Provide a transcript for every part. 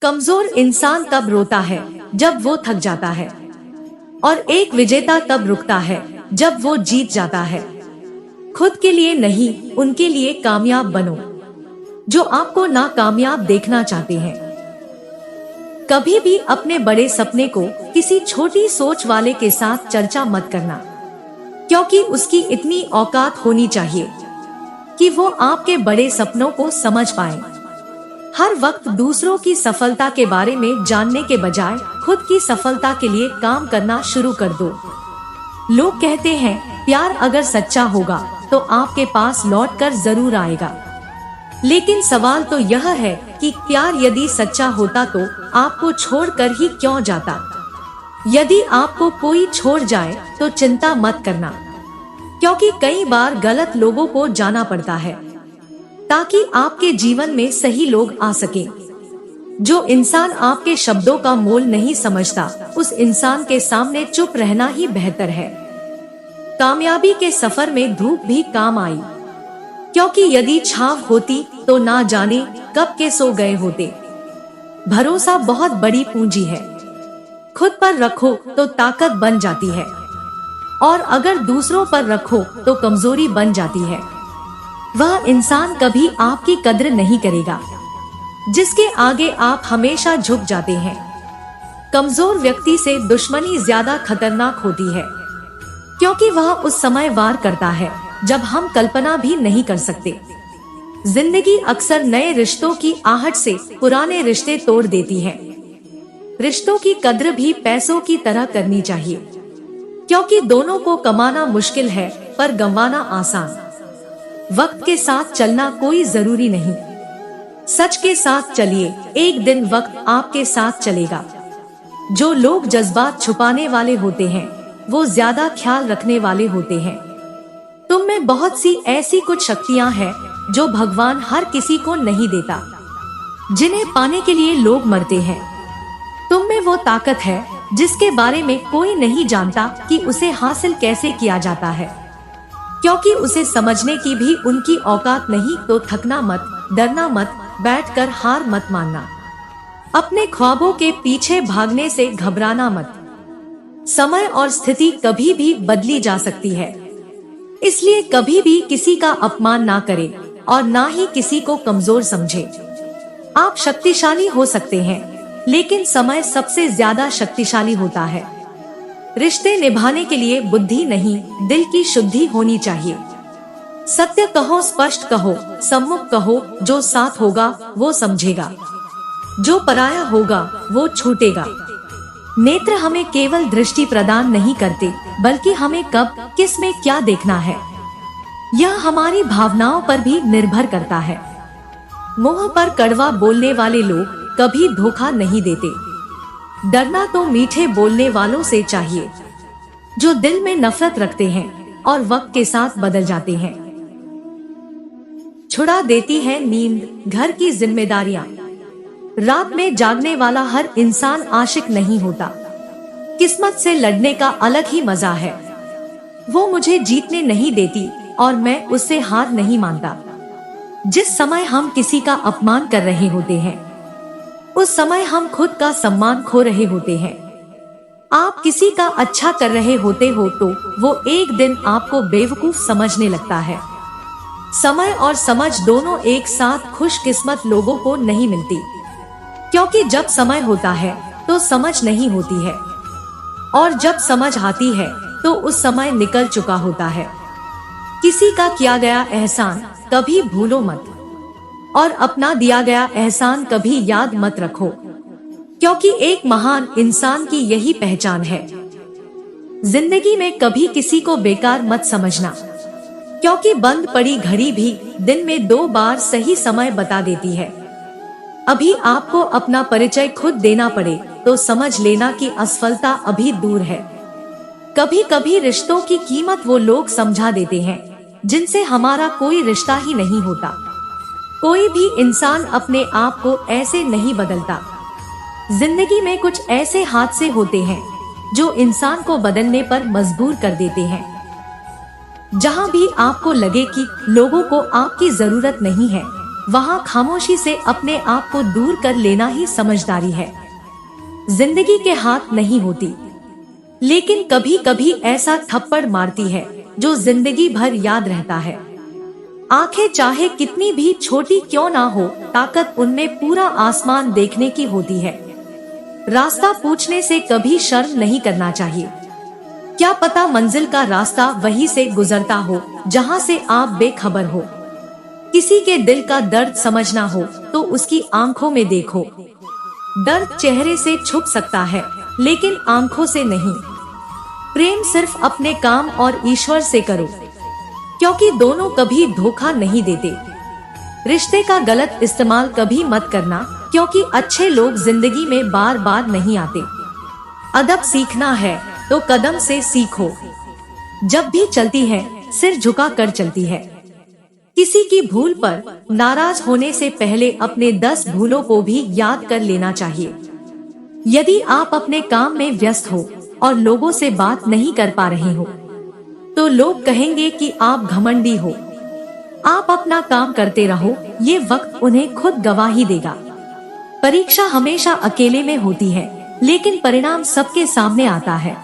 कमजोर इंसान तब रोता है जब वो थक जाता है, और एक विजेता तब रुकता है जब वो जीत जाता है। खुद के लिए नहीं, उनके लिए कामयाब बनो जो आपको नाकामयाब देखना चाहते हैं। कभी भी अपने बड़े सपने को किसी छोटी सोच वाले के साथ चर्चा मत करना, क्योंकि उसकी इतनी औकात होनी चाहिए कि वो आपके बड़े सपनों को समझ पाए। हर वक्त दूसरों की सफलता के बारे में जानने के बजाय खुद की सफलता के लिए काम करना शुरू कर दो। लोग कहते हैं प्यार अगर सच्चा होगा तो आपके पास लौट कर जरूर आएगा, लेकिन सवाल तो यह है कि प्यार यदि सच्चा होता तो आपको छोड़कर ही क्यों जाता। यदि आपको कोई छोड़ जाए तो चिंता मत करना, क्योंकि कई बार गलत लोगों को जाना पड़ता है ताकि आपके जीवन में सही लोग आ सके। जो इंसान आपके शब्दों का मोल नहीं समझता, उस इंसान के सामने चुप रहना ही बेहतर है। कामयाबी के सफर में धूप भी काम आई, क्योंकि यदि छाव होती तो ना जाने कब के सो गए होते। भरोसा बहुत बड़ी पूंजी है, खुद पर रखो तो ताकत बन जाती है, और अगर दूसरों पर रखो तो कमजोरी बन जाती है। वह इंसान कभी आपकी कद्र नहीं करेगा जिसके आगे आप हमेशा झुक जाते हैं। कमजोर व्यक्ति से दुश्मनी ज्यादा खतरनाक होती है, क्योंकि वह उस समय वार करता है जब हम कल्पना भी नहीं कर सकते। जिंदगी अक्सर नए रिश्तों की आहट से पुराने रिश्ते तोड़ देती है। रिश्तों की कद्र भी पैसों की तरह करनी चाहिए, क्योंकि दोनों को कमाना मुश्किल है पर गंवाना आसान। वक्त के साथ चलना कोई जरूरी नहीं, सच के साथ चलिए, एक दिन वक्त आपके साथ चलेगा। जो लोग जज्बात छुपाने वाले होते हैं वो ज्यादा ख्याल रखने वाले होते हैं। तुम में बहुत सी ऐसी कुछ शक्तियां हैं जो भगवान हर किसी को नहीं देता, जिन्हें पाने के लिए लोग मरते हैं। तुम में वो ताकत है जिसके बारे में कोई नहीं जानता कि उसे हासिल कैसे किया जाता है, क्योंकि उसे समझने की भी उनकी औकात नहीं। तो थकना मत, डरना मत, बैठकर हार मत मानना। अपने ख्वाबों के पीछे भागने से घबराना मत। समय और स्थिति कभी भी बदली जा सकती है, इसलिए कभी भी किसी का अपमान ना करें और ना ही किसी को कमजोर समझे। आप शक्तिशाली हो सकते हैं, लेकिन समय सबसे ज्यादा शक्तिशाली होता है। रिश्ते निभाने के लिए बुद्धि नहीं, दिल की शुद्धि होनी चाहिए। सत्य कहो, स्पष्ट कहो, सम्मुख कहो। जो साथ होगा वो समझेगा, जो पराया होगा वो छूटेगा। नेत्र हमें केवल दृष्टि प्रदान नहीं करते, बल्कि हमें कब किस में क्या देखना है यह हमारी भावनाओं पर भी निर्भर करता है। मुंह पर कड़वा बोलने वाले लोग कभी धोखा नहीं देते। डरना तो मीठे बोलने वालों से चाहिए, जो दिल में नफरत रखते हैं और वक्त के साथ बदल जाते हैं। छुड़ा देती है नींद घर की जिम्मेदारियां। रात में जागने वाला हर इंसान आशिक नहीं होता। किस्मत से लड़ने का अलग ही मजा है। वो मुझे जीतने नहीं देती और मैं उससे हार नहीं मानता। जिस समय हम किसी का अपमान कर रहे होते हैं, उस समय हम खुद का सम्मान खो रहे होते हैं। आप किसी का अच्छा कर रहे होते हो तो वो एक दिन आपको बेवकूफ समझने लगता है। समय और समझ दोनों एक साथ खुशकिस्मत लोगों को नहीं मिलती, क्योंकि जब समय होता है तो समझ नहीं होती है, और जब समझ आती है तो उस समय निकल चुका होता है। किसी का किया गया एहसान कभी भूलो मत, और अपना दिया गया एहसान कभी याद मत रखो, क्योंकि एक महान इंसान की यही पहचान है। जिंदगी में कभी किसी को बेकार मत समझना, क्योंकि बंद पड़ी घड़ी भी दिन में 2 बार सही समय बता देती है। अभी आपको अपना परिचय खुद देना पड़े तो समझ लेना कि असफलता अभी दूर है। कभी कभी रिश्तों की कीमत वो लोग समझा देते हैं जिनसे हमारा कोई रिश्ता ही नहीं होता। कोई भी इंसान अपने आप को ऐसे नहीं बदलता। जिंदगी में कुछ ऐसे हादसे होते हैं जो इंसान को बदलने पर मजबूर कर देते हैं। जहां भी आपको लगे कि लोगों को आपकी जरूरत नहीं है, वहाँ खामोशी से अपने आप को दूर कर लेना ही समझदारी है। जिंदगी के हाथ नहीं होती, लेकिन कभी कभी ऐसा थप्पड़ मारती है जो जिंदगी भर याद रहता है। आंखें चाहे कितनी भी छोटी क्यों ना हो, ताकत उनमें पूरा आसमान देखने की होती है। रास्ता पूछने से कभी शर्म नहीं करना चाहिए। क्या पता मंजिल का रास्ता वहीं से गुजरता हो जहां से आप बेखबर हो। किसी के दिल का दर्द समझना हो तो उसकी आंखों में देखो। दर्द चेहरे से छुप सकता है, लेकिन आंखों से नहीं। प्रेम सिर्फ अपने काम और ईश्वर से करो, क्योंकि दोनों कभी धोखा नहीं देते। रिश्ते का गलत इस्तेमाल कभी मत करना, क्योंकि अच्छे लोग जिंदगी में बार बार नहीं आते। अदब सीखना है तो कदम से सीखो। जब भी चलती है सिर झुका कर चलती है। किसी की भूल पर नाराज होने से पहले अपने 10 भूलों को भी याद कर लेना चाहिए। यदि आप अपने काम में व्यस्त हो और लोगों से बात नहीं कर पा रहे हो, तो लोग कहेंगे कि आप घमंडी हो। आप अपना काम करते रहो, ये वक्त उन्हें खुद गवाही देगा। परीक्षा हमेशा अकेले में होती है, लेकिन परिणाम सबके सामने आता है।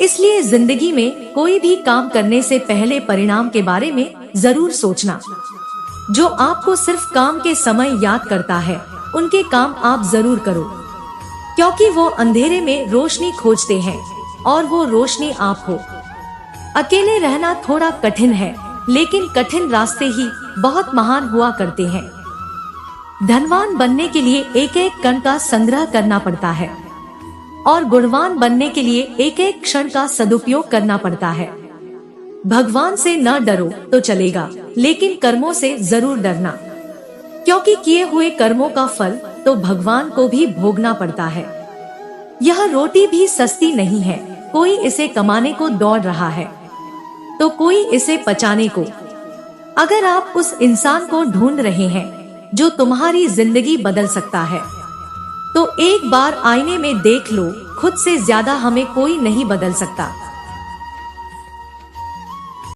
इसलिए जिंदगी में कोई भी काम करने से पहले परिणाम के बारे में जरूर सोचना। जो आपको सिर्फ काम के समय याद करता है, उनके काम आप जरूर करो, क्योंकि वो अंधेरे में रोशनी खोजते हैं और वो रोशनी आप हो। अकेले रहना थोड़ा कठिन है, लेकिन कठिन रास्ते ही बहुत महान हुआ करते हैं। धनवान बनने के लिए एक एक कण का संग्रह करना पड़ता है, और गुणवान बनने के लिए एक एक क्षण का सदुपयोग करना पड़ता है। भगवान से न डरो तो चलेगा, लेकिन कर्मों से जरूर डरना, क्योंकि किए हुए कर्मों का फल तो भगवान को भी भोगना पड़ता है। यह रोटी भी सस्ती नहीं है, कोई इसे कमाने को दौड़ रहा है तो कोई इसे पचाने को। अगर आप उस इंसान को ढूंढ रहे हैं जो तुम्हारी जिंदगी बदल सकता है, तो एक बार आईने में देख लो, खुद से ज्यादा हमें कोई नहीं बदल सकता।